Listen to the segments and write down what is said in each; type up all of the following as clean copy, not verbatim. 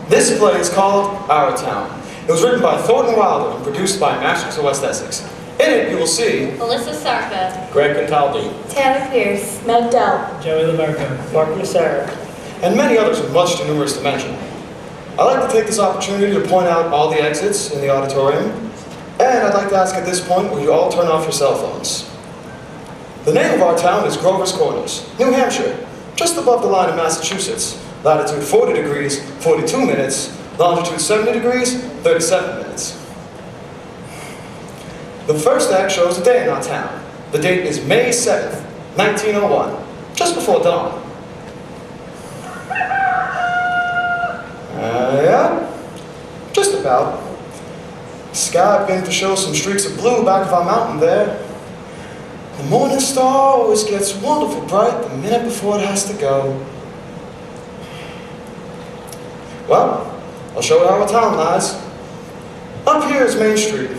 This play is called Our Town. It was written by Thornton Wilder and produced by Masters of West Essex. In it, you will see Alyssa Sarka, Greg Contaldi, Taylor Pierce, Meg Dell, Joey Lamarco, Mark Massara, and many others with much too numerous to mention. I'd like to take this opportunity to point out all the exits in the auditorium, and I'd like to ask at this point, will you all turn off your cell phones? The name of our town is Grover's Corners, New Hampshire, just above the line of Massachusetts. Latitude 40 degrees, 42 minutes, longitude 70 degrees, 37 minutes. The first act shows a day in our town. The date is May 7th, 1901, just before dawn. Yeah, just about. Sky beginning to show some streaks of blue back of our mountain there. The morning star always gets wonderful bright the minute before it has to go. Well, I'll show you how our town lies. Up here is Main Street.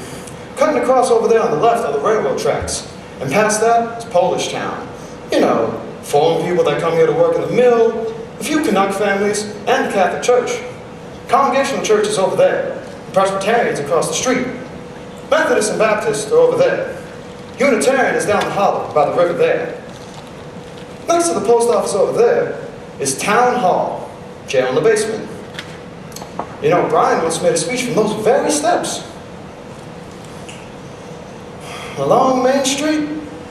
Cutting across over there on the left are the railroad tracks. And past that is Polish Town. You know, foreign people that come here to work in the mill, a few Canuck families, and the Catholic Church. Congregational Church is over there. Presbyterian's across the street. Methodists and Baptists are over there. Unitarian is down the hollow by the river there. Next to the post office over there is Town Hall, jail in the basement. You know, Brian once made a speech from those very steps. Along Main Street,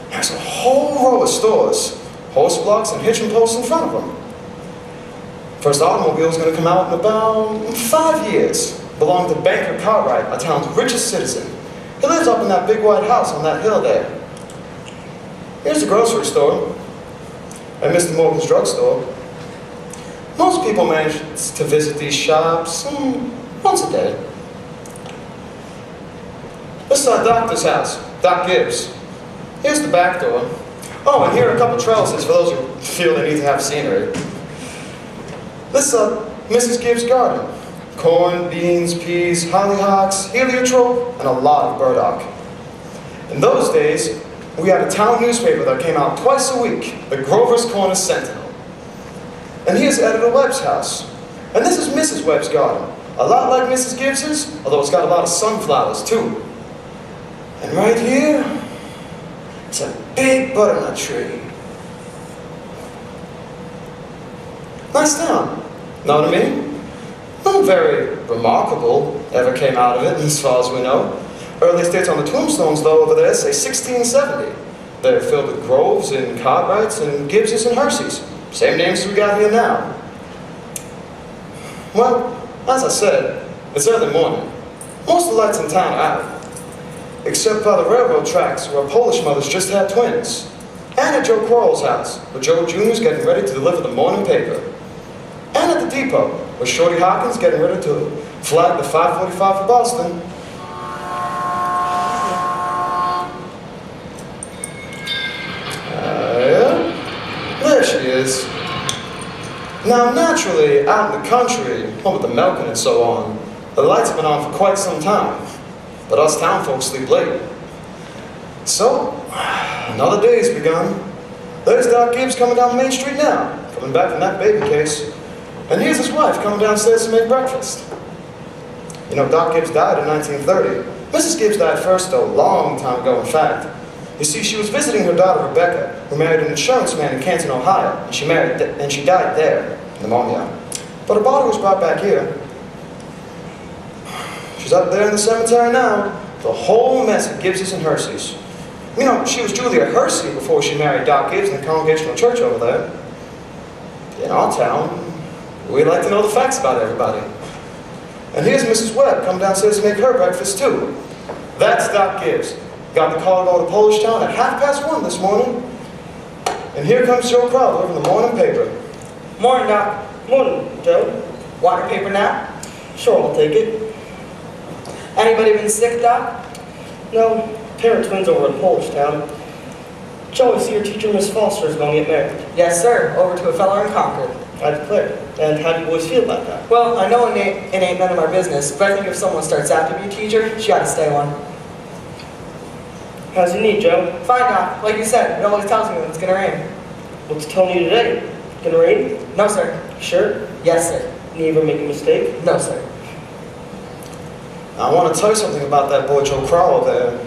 there's a whole row of stores, horse blocks and hitching posts in front of them. First automobile is going to come out in about 5 years. Belonging to Banker Cartwright, our town's richest citizen. He lives up in that big white house on that hill there. Here's the grocery store, and Mr. Morgan's drugstore. Most people manage to visit these shops once a day. This is our doctor's house, Doc Gibbs. Here's the back door. Oh, and here are a couple trellises for those who feel they need to have scenery. This is Mrs. Gibbs' garden. Corn, beans, peas, hollyhocks, heliotrope, and a lot of burdock. In those days, we had a town newspaper that came out twice a week, the Grover's Corners Sentinel. And here's Editor Webb's house. And this is Mrs. Webb's garden. A lot like Mrs. Gibbs's, although it's got a lot of sunflowers too. And right here, it's a big butternut tree. Nice town, know what I mean? Nothing very remarkable ever came out of it, as far as we know. Earliest dates on the tombstones, though, over there say 1670. They're filled with Groves and Cartwrights and Gibbses and Herseys. Same names as we got here now. Well, as I said, it's early morning. Most of the lights in town are out. Except by the railroad tracks where Polish mothers just had twins. And at Joe Quarles' house, where Joe Jr.'s getting ready to deliver the morning paper. And at the depot, where Shorty Hawkins getting ready to flag the 545 for Boston. Yeah, there she is. Now, naturally, out in the country, with the milking and so on, the lights have been on for quite some time. But us town folks sleep late. So, another day's begun. There's Doc Gibbs coming down Main Street now, coming back from that baby case. And here's his wife coming downstairs to make breakfast. You know, Doc Gibbs died in 1930. Mrs. Gibbs died first, though, a long time ago, in fact. You see, she was visiting her daughter, Rebecca, who married an insurance man in Canton, Ohio, and she died there, pneumonia. But her body was brought back here. She's up there in the cemetery now, the whole mess of Gibbses and Herseys. You know, she was Julia Hersey before she married Doc Gibbs in the Congregational Church over there. In our town, we like to know the facts about everybody. And here's Mrs. Webb come downstairs to make her breakfast too. That's Doc Gibbs. Got the call to go to Polish Town at 1:30 this morning. And here comes Joe Crowder over the morning paper. Morning, Doc. Morning, Joe. Water paper now? Sure, I'll take it. Anybody been sick, Doc? No, pair of twins over in Polish Town. Joe, I see your teacher, Miss Foster, is going to get married. Yes, sir. Over to a fella in Concord. I declare. And how do you boys feel about that? Well, I know it ain't none of our business, but I think if someone starts out to be a teacher, she ought to stay one. How's your knee, Joe? Fine, Doc. Like you said, it always tells me when it's going to rain. What's telling you today? Gonna rain? No, sir. Sure? Yes, sir. You ever make a mistake? No, sir. I want to tell you something about that boy Joe Crowell there.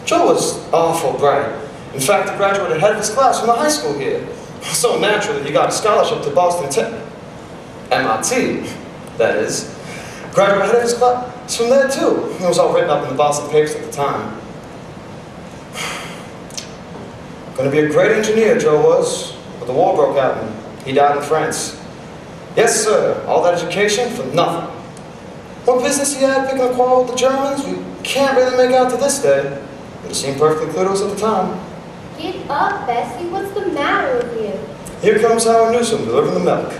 Joe was awful bright. In fact, he graduated head of his class from the high school here. So naturally, he got a scholarship to Boston MIT, that is. Graduated head of his class from there too. It was all written up in the Boston papers at the time. Gonna be a great engineer, Joe was, but the war broke out and he died in France. Yes, sir, all that education for nothing. What business he had picking a quarrel with the Germans, we can't really make out to this day. But it seemed perfectly clear to us at the time. Get up, Bessie. What's the matter with you? Here comes Howard Newsom delivering the milk.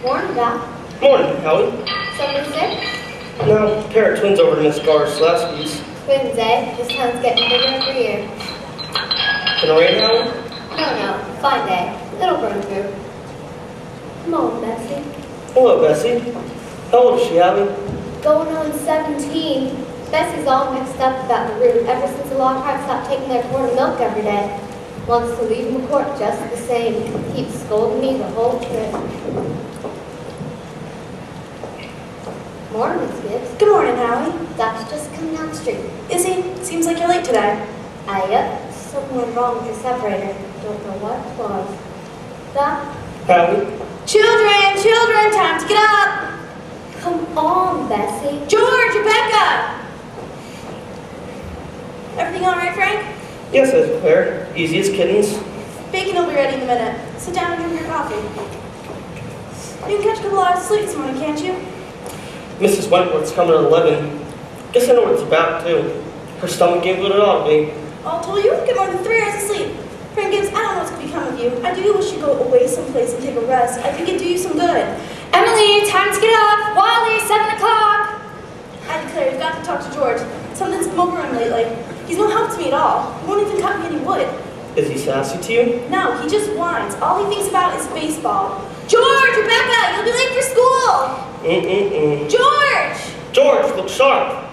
Morning, Doc. Morning, Howie. Somebody sick? No, a pair of twins over to Miss Garslaski's. Twins, eh? This town's getting bigger every year. Gonna rain, Howie? No, fine day. It'll burn through. Come on, Bessie. Hello, Bessie. How old is she, Howie? Going on 17. Bessie's all mixed up about the root ever since the Lockhart stopped taking their quart of milk every day. Wants to leave him a quart just the same. Keeps scolding me the whole trip. Morning, Miss Gibbs. Good morning, Howie. Doc's just coming down the street. Is he? Seems like you're late today. Yep. Something went wrong with the separator. Don't know what it was. Doc? Howie? Children, time to get up. Come on, Bessie. George, Rebecca. Everything all right, Frank? Yes, Miss Claire. Easy as kittens. Bacon will be ready in a minute. Sit down and drink your coffee. You can catch a couple hours of sleep this morning, can't you? Mrs. Wentworth's coming at 11. Guess I know what it's about, too. Her stomach gave what it ought to be. All told, you won't get more than 3 hours of sleep. Frank Gibbs, I don't know what's going to become of you. I do wish you'd go away someplace and take a rest. I think it'd do you some good. Emily, time to get up. Wally, 7 o'clock. I declare, you've got to talk to George. Something's come over him lately. He's no help to me at all. He won't even cut me any wood. Is he sassy to you? No, he just whines. All he thinks about is baseball. George, Rebecca, you'll be late for school. George! George, look sharp.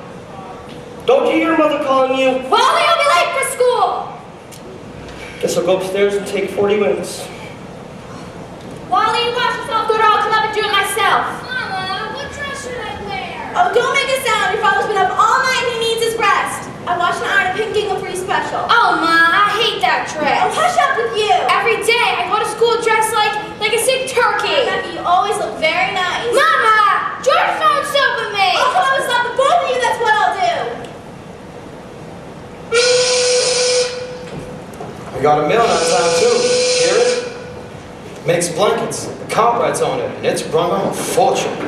Don't you hear your mother calling you? Wally will be late for school. Guess I'll go upstairs and take 40 minutes. Wally, you wash yourself good or I'll come up and do it myself. Mama, what dress should I wear? Oh, don't make a sound. Your father's been up all night and he needs his rest. I washed and ironed a pink gingham for you special. Oh, Ma, I hate that Oh, dress. hush up with you. Every day I go to school dressed like a sick turkey. Rebecca, you always look very nice. Mama, George won't soap with me. I'll come up and stop the both of you. That's what I'll do. We got a mill in town too. Hear it? Makes blankets. The Cartwrights on it, and it's brung on a fortune. No,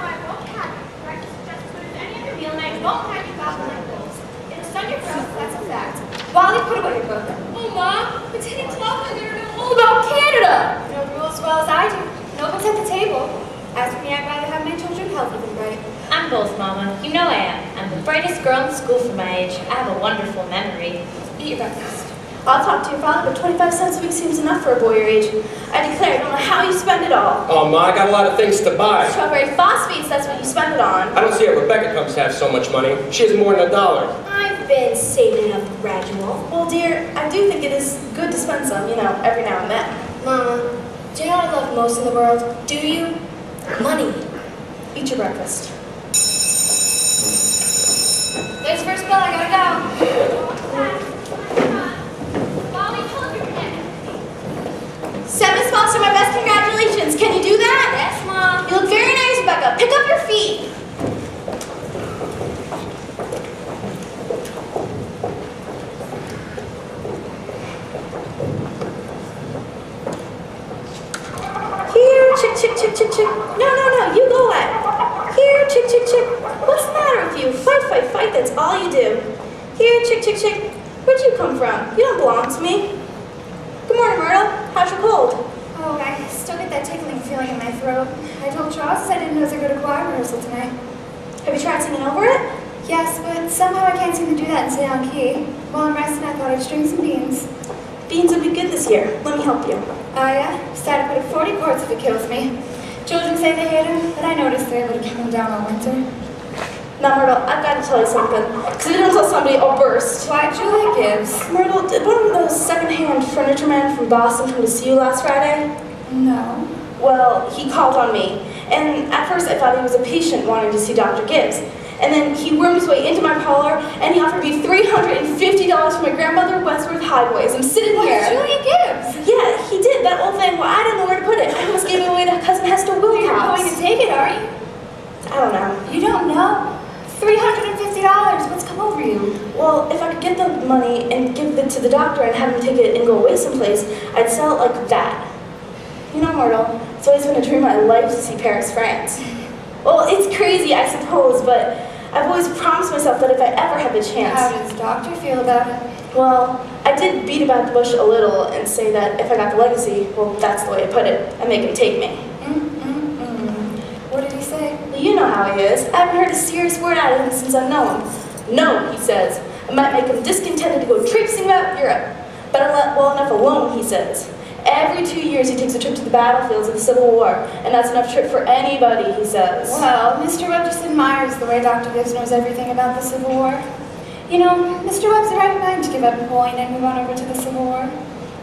I won't have it. Breakfast is just as good as any other meal, and I won't have you gobble like wolves. It'll stun your growth, that's a fact. Wally, put away your book. Oh, Mom, it's 10 o'clock and they're going to know all about Canada. You know the rules as well as I do. No one's at the table. As for me, I'd rather have my children healthy than bright. I'm both, Mama. You know I am. I'm the brightest girl in school for my age. I have a wonderful memory. Eat your breakfast. I'll talk to your father, but 25 cents a week seems enough for a boy your age. I declare, I don't know how you spend it all. Oh, Ma, I got a lot of things to buy. Strawberry phosphates, that's what you spend it on. I don't see how Rebecca comes to have so much money. She has more than $1. I've been saving up gradual. Well, dear, I do think it is good to spend some, every now and then. Mama, do you know what I love most in the world? Do you? Money. Eat your breakfast. There's the first bell, I gotta go. Wally, pull up your pen. 7th Foster, my best congratulations. Can you do that? Yes, Mom. You look very nice, Rebecca. Pick up your feet. Here, chick. No, you go away. Here, chick. What's the matter with you? Fight, that's all you do. Here, chick. Where'd you come from? You don't belong to me. Good morning, Myrtle. How's your cold? Oh, I still get that tickling feeling in my throat. I told Charles I didn't know they were going to choir rehearsal tonight. Have you tried singing over it? Yes, but somehow I can't seem to do that and stay on key. While I'm resting, I thought I'd string some beans. Beans will be good this year. Let me help you. Oh, yeah? Decided to put in 40 quarts if it kills me. Children say they hate them, but I noticed they're able to keep them down all winter. Now, Myrtle, I've got to tell you something. Because if you don't tell somebody, I'll burst. Why, Julia Gibbs? Myrtle, did one of those second-hand furniture men from Boston come to see you last Friday? No. Well, he called on me. And at first I thought he was a patient wanting to see Dr. Gibbs. And then he wormed his way into my parlor, and he offered me $350 for my grandmother Westworth Highways. I'm sitting here. Julia Gibbs? Yeah, he did. That old thing, well, I didn't know where to put it. I almost gave it away to cousin Hester Wilcox. You're not going to take it, are you? I don't know. You don't know? $350. What's come over you? Well, if I could get the money and give it to the doctor and have him take it and go away someplace, I'd sell it like that. You know, Myrtle, it's always been a dream of my life to see Paris, France. Well, it's crazy, I suppose, but I've always promised myself that if I ever had the chance... How does the doctor feel about it? Well, I did beat about the bush a little and say that if I got the legacy, well, that's the way I put it, and make him take me. What did he say? Well, you know how he is. I haven't heard a serious word out of him since I've known him. No, he says. I might make him discontented to go traipsing about Europe. Better let well enough alone, he says. Every 2 years he takes a trip to the battlefields of the Civil War, and that's enough trip for anybody, he says. Well, Mr. Webb just admires the way Dr. Gibbs knows everything about the Civil War. You know, Mr. Webb's the right man to give up Napoleon and move on over to the Civil War.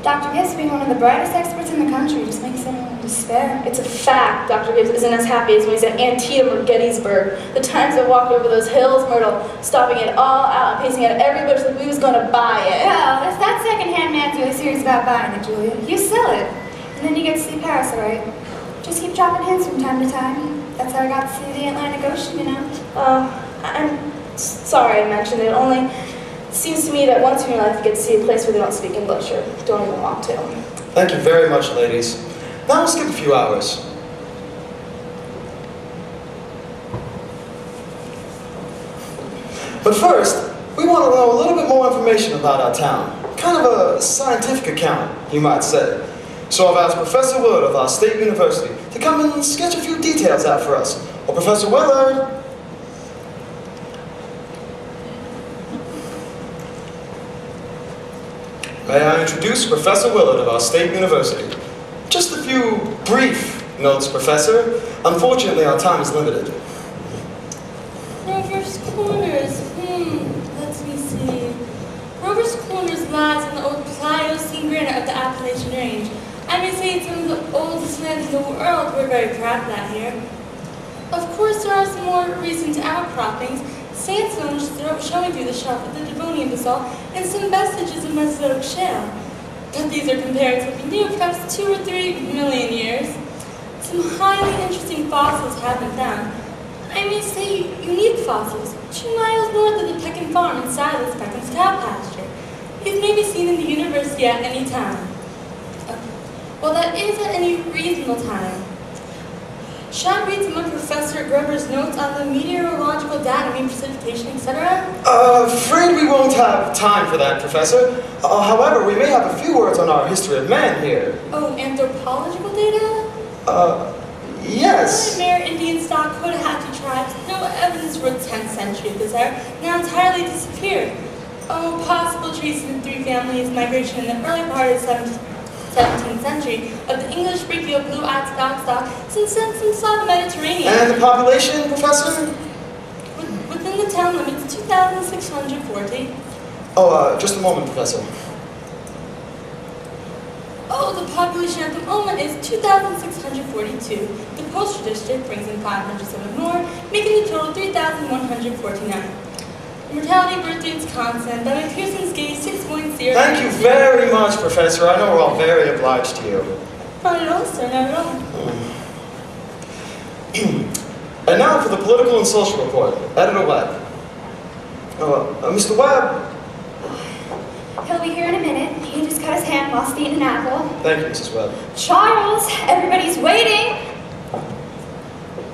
Dr. Gibbs being one of the brightest experts in the country just makes anyone despair. It's a fact Dr. Gibbs isn't as happy as when he's at Antietam or Gettysburg. The times I walked over those hills, Myrtle, stopping it all out and pacing out every bush like we was gonna buy it. Well, if that second-hand man's really serious about buying it, Julia, you sell it. And then you get to see Paris, all right? Just keep dropping hints from time to time. That's how I got to see the Atlantic Ocean, you know? I'm sorry I mentioned it. Only seems to me that once in your life you get to see a place where they don't speak English or don't even want to. Thank you very much, ladies. Now we'll skip a few hours. But first, we want to know a little bit more information about our town. Kind of a scientific account, you might say. So I've asked Professor Willard of our state university to come and sketch a few details out for us. Well, Professor Willard. May I introduce Professor Willard of our state university. Just a few brief notes, Professor. Unfortunately, our time is limited. Rover's Corners, let me see. Rover's Corners lies in the old Pliocene granite of the Appalachian Range. I may say it's one of the oldest lands in the world. We're very proud of that here. Of course, there are some more recent outcroppings, sandstone showing through the shelf of the Devonian basalt, and some vestiges of Mesozoic shale. But these are comparatively new, perhaps 2 or 3 million years. Some highly interesting fossils have been found. I may say unique fossils, 2 miles north of the Peckham Farm and Silas Peckham's cow pasture. These may be seen in the university at any time. Well, that is at any reasonable time. Shall I read some of Professor Gruber's notes on the meteorological data, mean precipitation, etc.? Afraid we won't have time for that, Professor. However, we may have a few words on our history of man here. Oh, anthropological data? Yes. The Mare Indian stock Cotahatchee tribes, no evidence for the 10th century of this era, now entirely disappeared. Oh, possible traces of 3 families' migration in the early part of the 17th century of the English brachial blue-eyed stock since saw the Mediterranean. And the population, Professor? Within the town limits, 2,640. Oh, just a moment, Professor. Oh, the population at the moment is 2,642. The postal district brings in 507 more, making the total 3,149. Mortality birth rate's constant, but my Pearson's gauge 6.0. Thank you very much, Professor. I know we're all very obliged to you. Not at all, sir, not at all. And now for the political and social report. Editor Webb. Mr. Webb. He'll be here in a minute. He just cut his hand whilst eating an apple. Thank you, Mrs. Webb. Charles, everybody's waiting.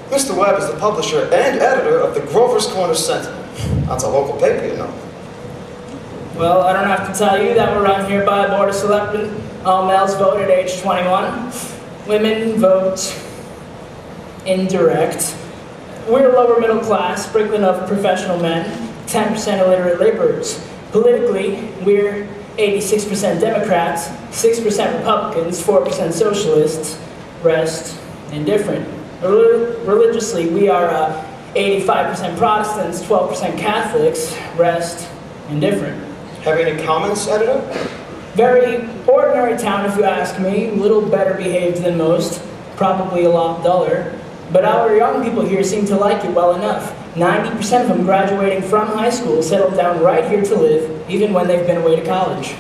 Mr. Webb is the publisher and editor of the Grover's Corner Sentinel. That's a local paper, you know. Well, I don't have to tell you that we're run here by a board of selectmen. All males vote at age 21. Women vote indirect. We're lower middle class, sprinkling of professional men, 10% illiterate laborers. Politically, we're 86% Democrats, 6% Republicans, 4% Socialists, rest indifferent. Religiously, we are 85% Protestants, 12% Catholics, rest indifferent. Have any comments, editor? Very ordinary town if you ask me, a little better behaved than most, probably a lot duller. But our young people here seem to like it well enough. 90% of them graduating from high school settled down right here to live, even when they've been away to college.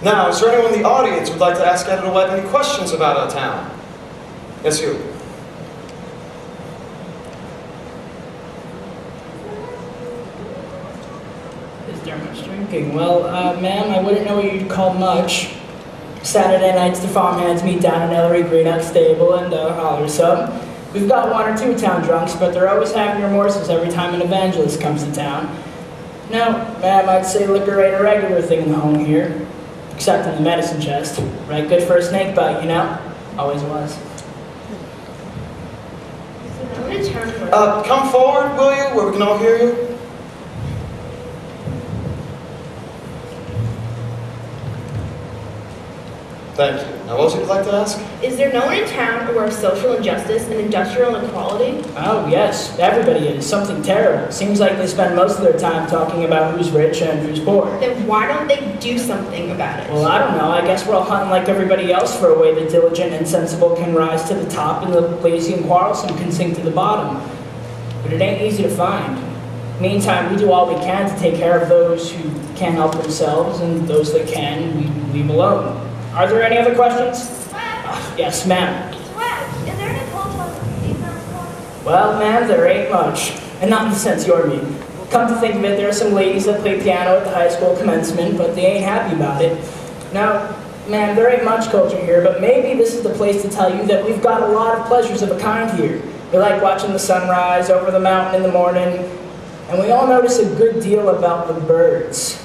Now, is there anyone in the audience who would like to ask Editor Webb any questions about our town? Yes, you. Is there much drinking? Well, ma'am, I wouldn't know what you'd call much. Saturday nights, the farmhands meet down in Ellery Greenock Stable and holler some. We've got one or two town drunks, but they're always having remorses every time an evangelist comes to town. No, ma'am, I'd say liquor ain't a regular thing in the home here, except in the medicine chest. Right, good for a snake bite, you know? Always was. Come forward, will you, where we can all hear you? Thank you. Now, what was it you'd like to ask? Is there no one in town aware of social injustice and industrial inequality? Oh, yes, everybody is. Something terrible. Seems like they spend most of their time talking about who's rich and who's poor. Then why don't they do something about it? Well, I don't know. I guess we're all hunting like everybody else for a way the diligent and sensible can rise to the top and the lazy and quarrelsome can sink to the bottom. But it ain't easy to find. Meantime, we do all we can to take care of those who can't help themselves, and those that can, we leave alone. Are there any other questions? Yes, ma'am. Is there any calls on the defense? Well, ma'am, there ain't much. And not in the sense you're meaning. Come to think of it, there are some ladies that play piano at the high school commencement, but they ain't happy about it. Now, ma'am, there ain't much culture here, but maybe this is the place to tell you that we've got a lot of pleasures of a kind here. We like watching the sunrise over the mountain in the morning, and we all notice a good deal about the birds.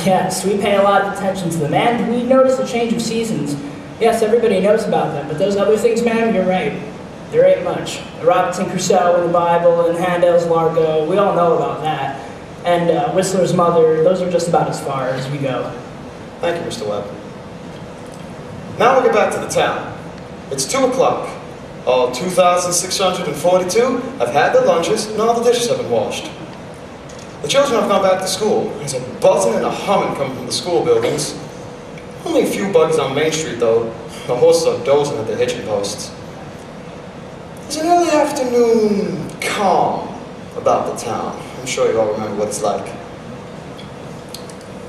Yes, we pay a lot of attention to them, and we notice a change of seasons. Yes, everybody knows about them, but those other things, ma'am, you're right. There ain't much. Robinson Crusoe in the Bible and Handel's Largo, we all know about that. And Whistler's Mother, those are just about as far as we go. Thank you, Mr. Webb. Now we'll get back to the town. It's 2 o'clock. All 2,642 have had their lunches, and all the dishes have been washed. The children have gone back to school. There's a buzzing and a humming coming from the school buildings. Only a few buggies on Main Street, though. The horses are dozing at their hitching posts. There's an early afternoon calm about the town. I'm sure you all remember what it's like.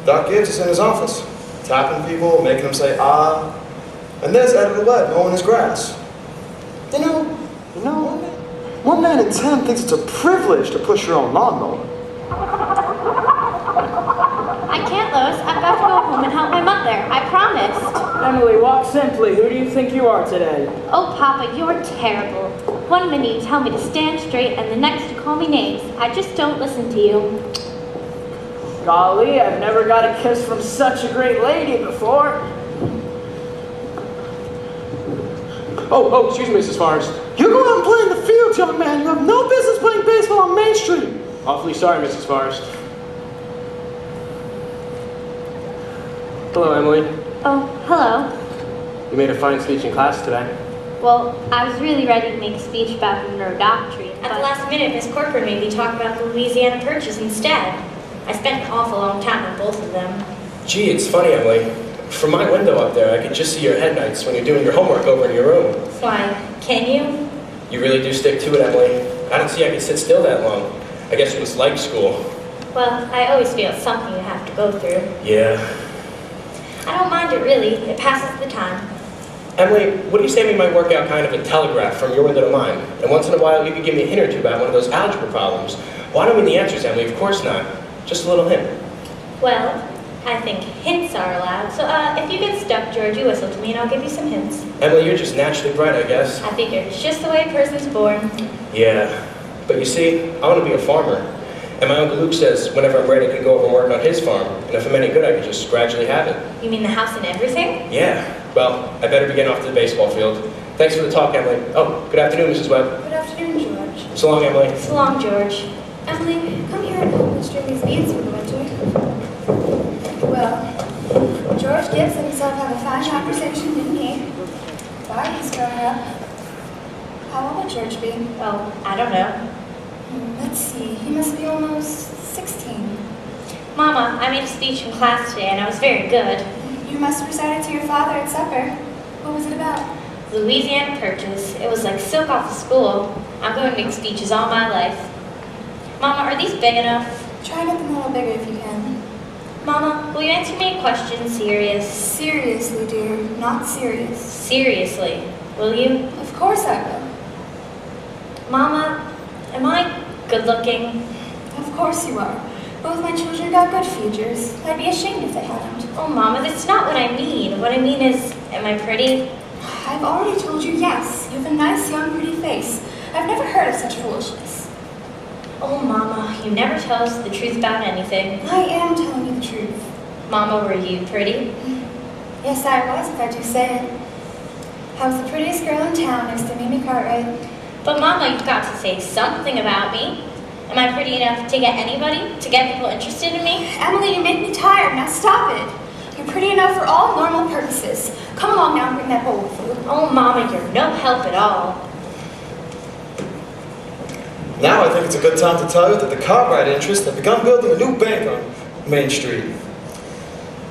Doc Gibbs is in his office, tapping people, making them say, ah. And there's Editor Webb mowing his grass. You know, one man in 10 thinks it's a privilege to push your own lawnmower. I can't, Lois. I've got to go home and help my mother. I promised. Emily, walk simply. Who do you think you are today? Oh, Papa, you're terrible. One minute you tell me to stand straight, and the next you call me names. I just don't listen to you. Golly, I've never got a kiss from such a great lady before. Oh, excuse me, Mrs. Forrest. You go out and play in the field, young man. You have no business playing baseball on Main Street. Awfully sorry, Mrs. Forrest. Hello, Emily. Oh, hello. You made a fine speech in class today. Well, I was really ready to make a speech about Monroe Doctrine. At the last minute, Miss Corcoran made me talk about the Louisiana Purchase instead. I spent an awful long time on both of them. Gee, it's funny, Emily. From my window up there, I could just see your head nights when you're doing your homework over in your room. Why, can you? You really do stick to it, Emily. I don't see I could sit still that long. I guess it was like school. Well, I always feel it's something you have to go through. Yeah. I don't mind it, really. It passes the time. Emily, what do you say we might work out kind of a telegraph from your window to mine? And once in a while, you could give me a hint or two about one of those algebra problems. Well, I don't mean the answers, Emily. Of course not. Just a little hint. Well, I think hints are allowed. So, if you get stuck, George, you whistle to me and I'll give you some hints. Emily, you're just naturally bright, I guess. I figure it's just the way a person's born. Yeah. But you see, I want to be a farmer. And my Uncle Luke says whenever I'm ready, I can go over and work on his farm. And if I'm any good, I can just gradually have it. You mean the house and everything? Yeah. Well, I better be getting off to the baseball field. Thanks for the talk, Emily. Oh, good afternoon, Mrs. Webb. Good afternoon, George. So long, Emily. So long, George. Emily, come here and help me string these beads for the winter. Well, George Gibbs and himself have a fine conversation, didn't he? Why, he's growing up. How old would George be? Oh, I don't know. Let's see, he must be almost 16. Mama, I made a speech in class today and I was very good. You must have recited to your father at supper. What was it about? Louisiana Purchase. It was like silk off of school. I'm going to make speeches all my life. Mama, are these big enough? Try and get them a little bigger if you can. Mama, will you answer me a question serious? Seriously, dear, not serious. Seriously, will you? Of course I will. Mama, am I good looking? Of course you are. Both my children got good features. I'd be ashamed if they hadn't. Oh, Mama, that's not what I mean. What I mean is, am I pretty? I've already told you yes. You have a nice, young, pretty face. I've never heard of such foolishness. Oh, Mama, you never tell us the truth about anything. I am telling you the truth. Mama, were you pretty? Yes, I was, if I do say it. I was the prettiest girl in town next to Mimi Cartwright. But Mama, you've got to say something about me. Am I pretty enough to get anybody? To get people interested in me? Emily, you make me tired. Now stop it. You're pretty enough for all normal purposes. Come along now and bring that bowl with you. Oh, Mama, you're no help at all. Now I think it's a good time to tell you that the Cartwright interest have begun building a new bank on Main Street.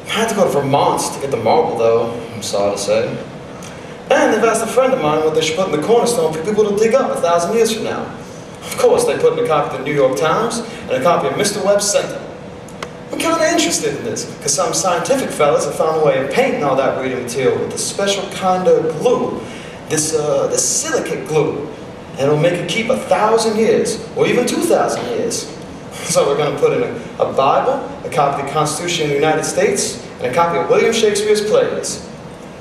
I had to go to Vermont to get the marble, though, I'm sorry to say. And they've asked a friend of mine what they should put in the cornerstone for people to dig up 1,000 years from now. Of course, they put in a copy of the New York Times and a copy of Mr. Webb's Center. I'm kind of interested in this, because some scientific fellas have found a way of painting all that reading material with a special kind of glue, this silicate glue, and it'll make it keep 1,000 years, or even 2,000 years. So we're going to put in a Bible, a copy of the Constitution of the United States, and a copy of William Shakespeare's plays.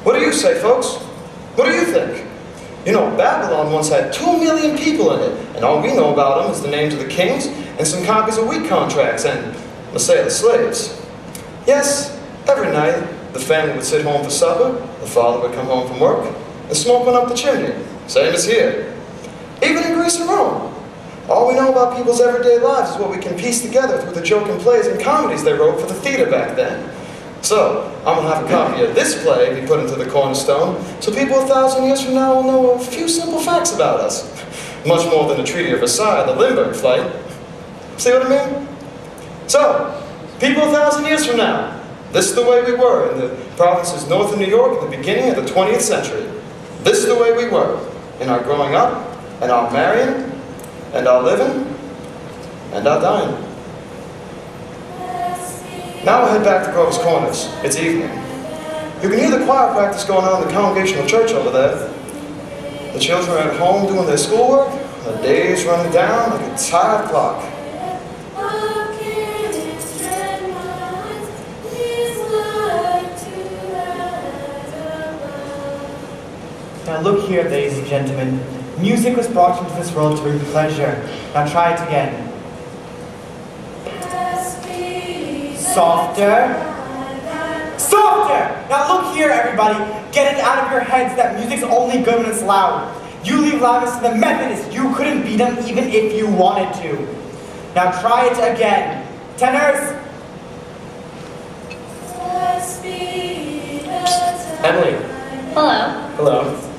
What do you say, folks? What do you think? You know, Babylon once had 2 million people in it, and all we know about them is the names of the kings and some copies of wheat contracts and, let's say, the slaves. Yes, every night the family would sit home for supper, the father would come home from work, and smoke went up the chimney, same as here. Even in Greece and Rome. All we know about people's everyday lives is what we can piece together through the joking plays and comedies they wrote for the theater back then. So, I'm going to have a copy of this play be put into the cornerstone, so people 1,000 years from now will know a few simple facts about us. Much more than the Treaty of Versailles, the Lindbergh flight. See what I mean? So, people 1,000 years from now, this is the way we were in the provinces north of New York at the beginning of the 20th century. This is the way we were in our growing up, and our marrying, and our living, and our dying. Now we'll head back to Grover's Corners. It's evening. You can hear the choir practice going on in the Congregational Church over there. The children are at home doing their schoolwork, and the day's running down like a tired clock. Now look here, ladies and gentlemen. Music was brought into this world to bring pleasure. Now try it again. Softer. Softer! Now look here, everybody. Get it out of your heads that music's only good when it's loud. You leave loudness to the Methodists. You couldn't beat them even if you wanted to. Now try it again. Tenors. Emily. Hello. Hello.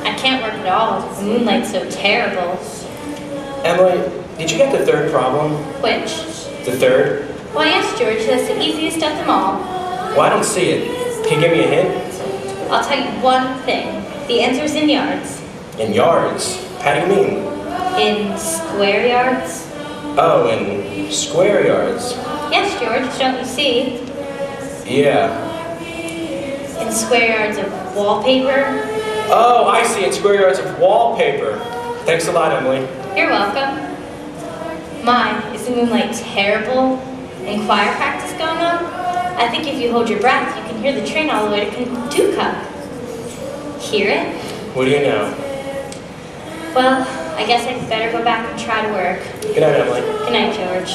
I can't work at all. The moonlight's so terrible. Emily, did you get the third problem? Which? The third? Well, yes, George, that's the easiest of them all. Well, I don't see it. Can you give me a hint? I'll tell you one thing. The answer's in yards. In yards? How do you mean? In square yards? Oh, in square yards. Yes, George, don't you see? Yeah. In square yards of wallpaper. Oh, I see. In square yards of wallpaper. Thanks a lot, Emily. You're welcome. My, is the moonlight terrible? And choir practice going on? I think if you hold your breath, you can hear the train all the way to Kentucky. Hear it? What do you know? Well, I guess I'd better go back and try to work. Good night, Emily. Good night, George.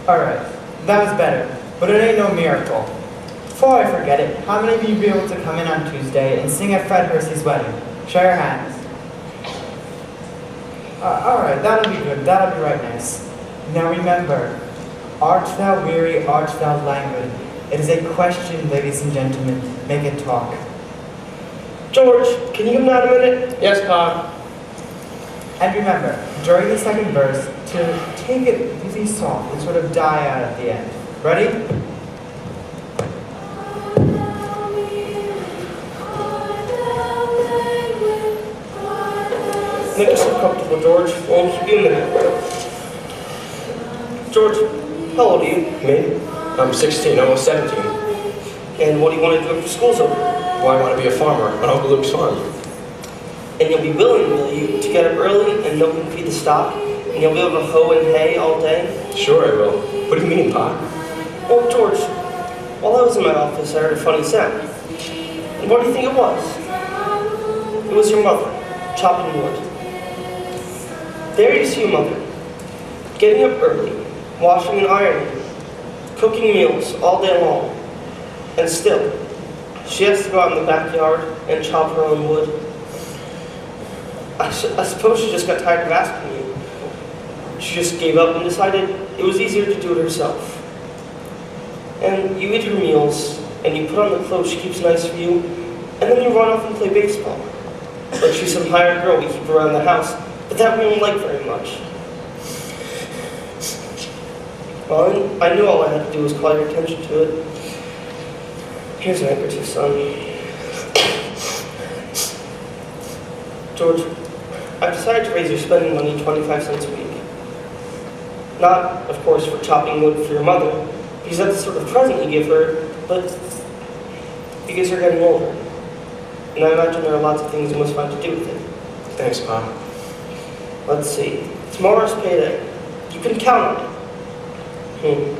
Alright, that was better, but it ain't no miracle. Before I forget it, how many of you be able to come in on Tuesday and sing at Fred Hersey's wedding? Show your hands. Alright, that'll be good. That'll be right nice. Now remember, art thou weary, art thou languid, It is a question, ladies and gentlemen. Make it talk. George, can you come down a minute? Yes, Pa. And remember, during the second verse, to take it really soft and sort of die out at the end. Ready? Make yourself comfortable, George. Won't keep you a minute. George, how old are you? Me? I'm 16, almost 17. And what do you want to do after school's over? Well, I want to be a farmer on Uncle Luke's farm. And you'll be willing, will you, to get up early and milk and feed the stock? And you'll be able to hoe and hay all day? Sure I will. What do you mean, Pa? Well, George, while I was in my office, I heard a funny sound. And what do you think it was? It was your mother, chopping wood. There you see your mother, getting up early, washing and ironing, cooking meals all day long. And still, she has to go out in the backyard and chop her own wood. I suppose she just got tired of asking you. She just gave up and decided it was easier to do it herself. And you eat her meals, and you put on the clothes she keeps nice for you, and then you run off and play baseball. Like she's some hired girl we keep around the house, but that we don't like very much. Well, I knew all I had to do was call your attention to it. Here's an handkerchief, son. George, I've decided to raise your spending money 25 cents a week. Not, of course, for chopping wood for your mother, because that's the sort of present you give her, but because you're getting older. And I imagine there are lots of things you must find to do with it. Thanks, Pa. Let's see. Tomorrow's payday. You can count on it.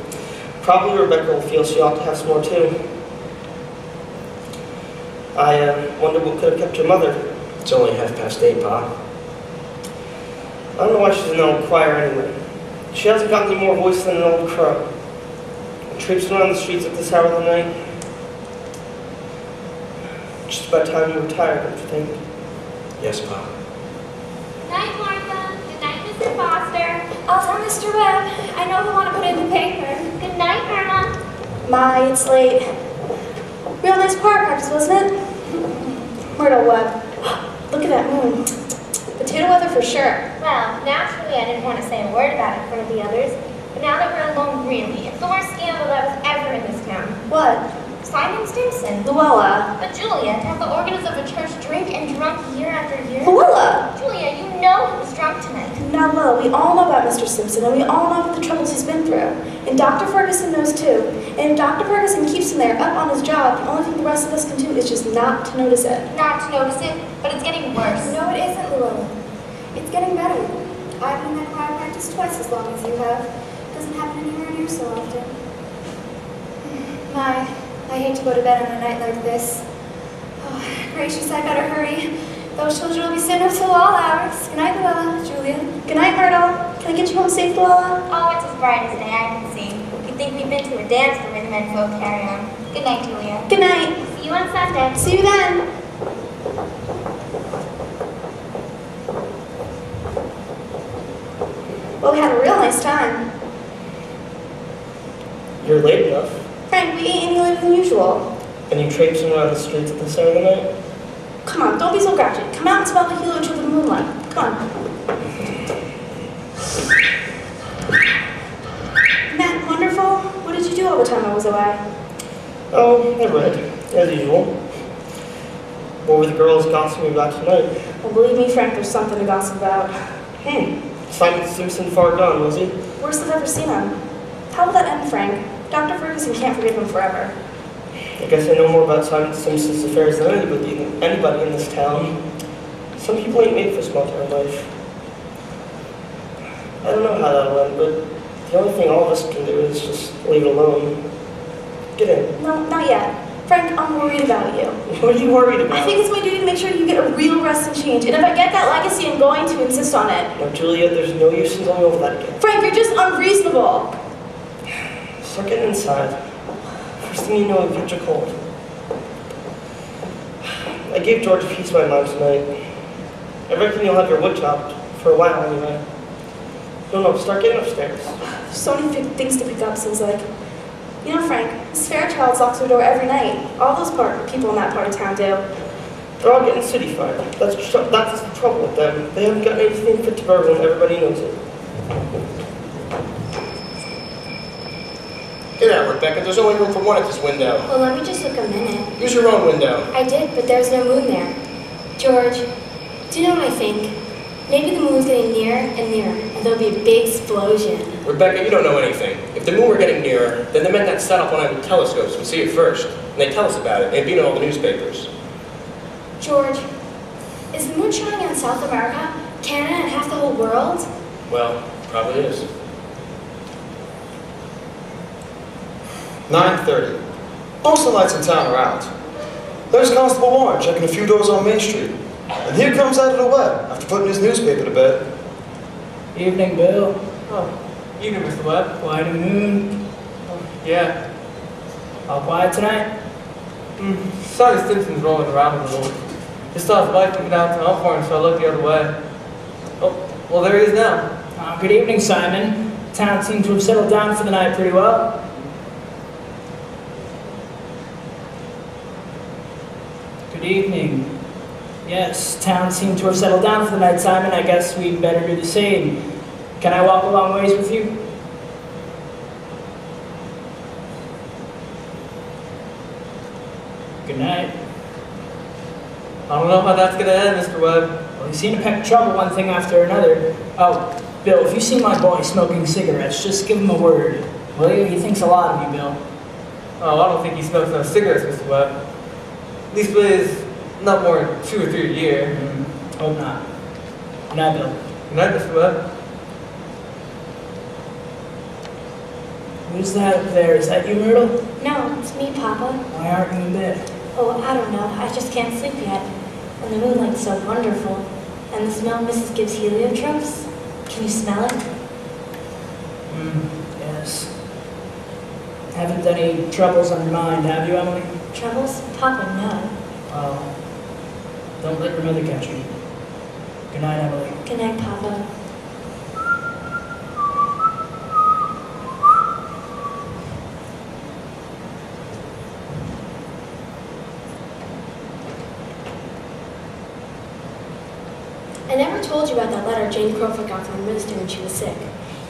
Probably Rebecca will feel she ought to have some more too. I wonder what could have kept your mother. It's only 8:30, Pa. I don't know why she's in that old choir anyway. She hasn't got any more voice than an old crow. Traipsing around the streets at this hour of the night. Just about time you retired, don't you think? Yes, Pa. Night, Martha. Good night, Mr. Foster. I'll tell Mr. Webb. I know he'll want to put it in the paper. Good night, Irma. My, it's late. Real nice choir practice, wasn't it? Myrtle Webb. Look at that moon. Potato weather for sure. Well, naturally I didn't want to say a word about it in front of the others, but now that we're alone, really, it's the worst scandal that was ever in this town. What? Simon Stimson. Luella. But Julia, to have the organist of a church drink and drunk year after year? Luella! Julia, you know he was drunk tonight. Now, Luella, we all know about Mr. Simpson, and we all know about the troubles he's been through. And Dr. Ferguson knows too. And if Dr. Ferguson keeps him there up on his job, the only thing the rest of us can do is just not to notice it. Not to notice it, but it's getting worse. No, it isn't, Luella. It's getting better. I've been in that choir practice twice as long as you have. It doesn't happen anywhere near so often. My, I hate to go to bed on a night like this. Oh, gracious, I better hurry. Those children will be staying up till all hours. Good night, Luella. Julia. Good night, Myrtle. Can I get you home safe, Luella? Oh, it's as bright as day, I can see. You'd think we've been to a dance the way the men folk carry on. Good night, Julia. Good night. See you on Sunday. See you then. Well, we had a real nice time. You're late enough, Frank, we ate any later than usual. and you traipsing around the streets at this hour of the night? Come on, don't be so grouchy. Come out and smell the heliotrope in the moonlight. Come on. Matt, wonderful. What did you do all the time I was away? Oh, I read, as usual. What were the girls gossiping about tonight? Well, believe me, Frank, there's something to gossip about. Simon Simpson far gone, was he? Worst I've ever seen him. How will that end, Frank? Dr. Ferguson can't forgive him forever. I guess I know more about Simon Simpson's affairs than anybody in this town. Some people ain't made for small-town life. I don't know how that'll end, but the only thing all of us can do is just leave it alone. Get in. No, not yet. Frank, I'm worried about you. What are you worried about? I think it's my duty to make sure you get a real rest and change. And if I get that legacy, I'm going to insist on it. Now, Julia, there's no use in going over that again. Frank, you're just unreasonable. Start getting inside. First thing you know, you catch a cold. I gave George a piece of my mind tonight. I reckon you'll have your wood chopped, for a while anyway. No, start getting upstairs. There's so many things to pick up, seems like. You know, Frank, Miss Fairchild locks her door every night. All those people in that part of town do. They're all getting cityfied. That's the trouble with them. They haven't got anything fit to burgle and everybody knows it. Get out, Rebecca. There's only room for one at this window. Well, let me just look a minute. Use your own window. I did, but there's no moon there. George, do you know what I think? Maybe the moon's getting nearer and nearer, and there'll be a big explosion. Rebecca, you don't know anything. If the moon were getting nearer, then the men that set up one night with telescopes would see it first. And they'd tell us about it. It'd be in all the newspapers. George, is the moon shining on South America, Canada, and half the whole world? Well, probably is. 9:30. Most of the lights in town are out. There's Constable Warren checking a few doors on Main Street. And here comes Ida the Webb after putting his newspaper to bed. Evening, Bill. Oh, evening, Mr. Webb. Quite a moon. Yeah. All quiet tonight? Saw the Simpsons rolling around in the road. Just saw his wife coming downtown for him, so I looked the other way. Oh, well, there he is now. Good evening, Simon. Town seems to have settled down for the night pretty well. Good evening. Yes, town seemed to have settled down for the night, Simon. I guess we'd better do the same. Can I walk a long ways with you? Good night. I don't know how that's gonna end, Mr. Webb. Well, you seem to peck trouble one thing after another. Oh, Bill, if you see my boy smoking cigarettes, just give him a word, will you? He thinks a lot of you, Bill. Oh, I don't think he smokes no cigarettes, Mr. Webb. Leastways, not more than 2 or 3 a year. Hope not. Good night, Bill. Good night, Mr. Webb. Who's that up there? Is that you, Myrtle? No, it's me, Papa. Why aren't you in bed? Oh, I don't know. I just can't sleep yet. And the moonlight's so wonderful. And the smell Mrs. gives heliotropes. Can you smell it? Yes. Haven't any troubles on your mind, have you, Emily? Troubles? Papa, no. Well, don't let your mother catch you. Good night, Emily. Good night, Papa. I never told you about that letter Jane Crowfoot got from her minister when she was sick.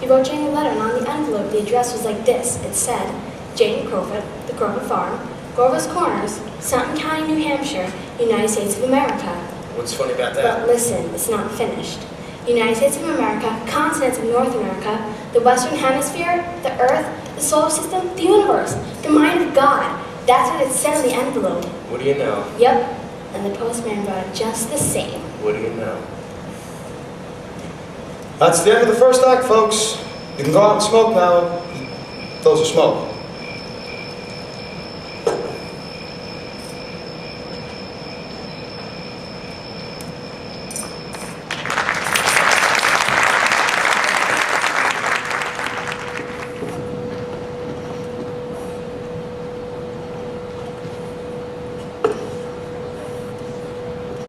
He wrote Jane a letter, and on the envelope, the address was like this. It said, Jane Crowfoot, The Crowfoot Farm, Grover's Corners, Sutton County, New Hampshire, United States of America. What's funny about that? But listen, it's not finished. United States of America, continents of North America, the Western Hemisphere, the Earth, the solar system, the universe, the mind of God. That's what it said in the envelope. What do you know? Yep, and the postman brought it just the same. What do you know? That's the end of the first act, folks. You can go out and smoke now. Those are smoke.